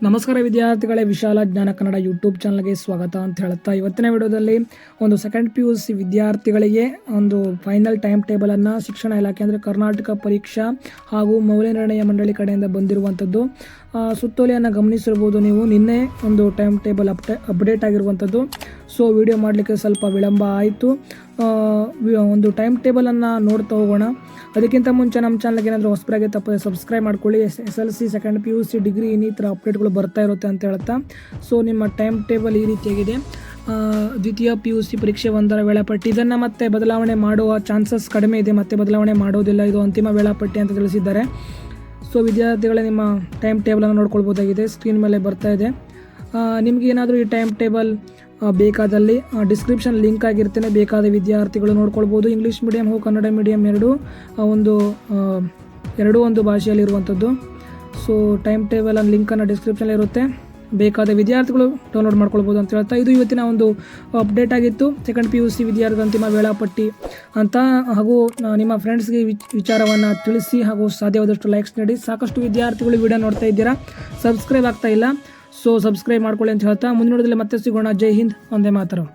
ನಮಸ್ಕಾರ ವಿದ್ಯಾರ್ಥಿಗಳೇ, ವಿಶಾಲ ಜ್ಞಾನ ಕನ್ನಡ ಯೂಟ್ಯೂಬ್ ಚಾನಲ್ಗೆ ಸ್ವಾಗತ ಅಂತ ಹೇಳುತ್ತಾ ಇವತ್ತಿನ ವಿಡಿಯೋದಲ್ಲಿ ಒಂದು ಸೆಕೆಂಡ್ PUC ವಿದ್ಯಾರ್ಥಿಗಳಿಗೆ ಒಂದು ಫೈನಲ್ ಟೈಮ್ ಟೇಬಲನ್ನು ಶಿಕ್ಷಣ ಇಲಾಖೆ ಅಂದರೆ ಕರ್ನಾಟಕ ಪರೀಕ್ಷಾ ಹಾಗೂ ಮೌಲ್ಯ ನಿರ್ಣಯ ಮಂಡಳಿ ಕಡೆಯಿಂದ ಬಂದಿರುವಂಥದ್ದು. ಸುತ್ತೋಲೆಯನ್ನು ಗಮನಿಸಿರ್ಬೋದು ನೀವು. ನಿನ್ನೆ ಒಂದು ಟೈಮ್ ಟೇಬಲ್ ಅಪ್ಡೇಟ್ ಆಗಿರುವಂಥದ್ದು. ಸೊ ವಿಡಿಯೋ ಮಾಡಲಿಕ್ಕೆ ಸ್ವಲ್ಪ ವಿಳಂಬ ಆಯಿತು. ಒಂದು ಟೈಮ್ ಟೇಬಲನ್ನು ನೋಡ್ತಾ ಹೋಗೋಣ. ಅದಕ್ಕಿಂತ ಮುಂಚೆ ನಮ್ಮ ಚಾನಲ್ಗೆ ಏನಾದರೂ ಹೊಸಬರಾಗಿ ತಪ್ಪದೆ ಸಬ್ಸ್ಕ್ರೈಬ್ ಮಾಡ್ಕೊಳ್ಳಿ. SSLC ಸೆಕೆಂಡ್ PUC ಡಿಗ್ರಿ ಇನ್ನಿತರ ಅಪ್ಡೇಟ್ಗಳು ಬರ್ತಾ ಇರುತ್ತೆ ಅಂತ ಹೇಳ್ತಾ. ಸೊ ನಿಮ್ಮ ಟೈಮ್ ಟೇಬಲ್ ಈ ರೀತಿಯಾಗಿದೆ. ದ್ವಿತೀಯ PUC ಪರೀಕ್ಷೆ 1ರ ವೇಳಾಪಟ್ಟಿ. ಇದನ್ನು ಮತ್ತೆ ಬದಲಾವಣೆ ಮಾಡುವ ಚಾನ್ಸಸ್ ಕಡಿಮೆ ಇದೆ, ಮತ್ತೆ ಬದಲಾವಣೆ ಮಾಡೋದಿಲ್ಲ. ಇದು ಅಂತಿಮ ವೇಳಾಪಟ್ಟಿ ಅಂತ ತಿಳಿಸಿದ್ದಾರೆ. ಸೊ ವಿದ್ಯಾರ್ಥಿಗಳೇ, ನಿಮ್ಮ ಟೈಮ್ ಟೇಬಲನ್ನು ನೋಡ್ಕೊಳ್ಬೋದಾಗಿದೆ, ಸ್ಕ್ರೀನ್ ಮೇಲೆ ಬರ್ತಾ ಇದೆ. ನಿಮಗೆ ಏನಾದರೂ ಈ ಟೈಮ್ ಟೇಬಲ್ ಬೇಕಾದಲ್ಲಿ ಡಿಸ್ಕ್ರಿಪ್ಷನ್ ಲಿಂಕ್ ಆಗಿರ್ತೇನೆ, ಬೇಕಾದ ವಿದ್ಯಾರ್ಥಿಗಳು ನೋಡ್ಕೊಳ್ಬೋದು. ಇಂಗ್ಲೀಷ್ ಮೀಡಿಯಂ ಹಾಗೂ ಕನ್ನಡ ಮೀಡಿಯಂ ಎರಡೂ ಒಂದು ಭಾಷೆಯಲ್ಲಿರುವಂಥದ್ದು. ಸೊ ಟೈಮ್ ಟೇಬಲ್ ಲಿಂಕನ್ನು ಡಿಸ್ಕ್ರಿಪ್ಷನಲ್ಲಿ ಇರುತ್ತೆ, ಬೇಕಾದ ವಿದ್ಯಾರ್ಥಿಗಳು ಡೌನ್ಲೋಡ್ ಮಾಡ್ಕೊಳ್ಬೋದು ಅಂತ ಹೇಳ್ತಾ. ಇದು ಇವತ್ತಿನ ಒಂದು ಅಪ್ಡೇಟ್ ಆಗಿತ್ತು, ಸೆಕೆಂಡ್ PUC ವಿದ್ಯಾರ್ಥಿ ಅಂತಿಮ ವೇಳಾಪಟ್ಟಿ ಅಂತ. ಹಾಗೂ ನಿಮ್ಮ ಫ್ರೆಂಡ್ಸ್ಗೆ ವಿಚಾರವನ್ನು ತಿಳಿಸಿ ಹಾಗೂ ಸಾಧ್ಯವಾದಷ್ಟು ಲೈಕ್ಸ್ ನೀಡಿ. ಸಾಕಷ್ಟು ವಿದ್ಯಾರ್ಥಿಗಳು ವಿಡಿಯೋ ನೋಡ್ತಾ ಇದ್ದೀರಾ, ಸಬ್ಸ್ಕ್ರೈಬ್ ಆಗ್ತಾ ಇಲ್ಲ. ಸೊ ಸಬ್ಸ್ಕ್ರೈಬ್ ಮಾಡ್ಕೊಳ್ಳಿ ಅಂತ ಹೇಳ್ತಾ ಮುಂದಿನ ವಿಡಿಯೋದಲ್ಲಿ ಮತ್ತೆ ಸಿಗೋಣ. ಜೈ ಹಿಂದ್, ವಂದೇ ಮಾತರಂ.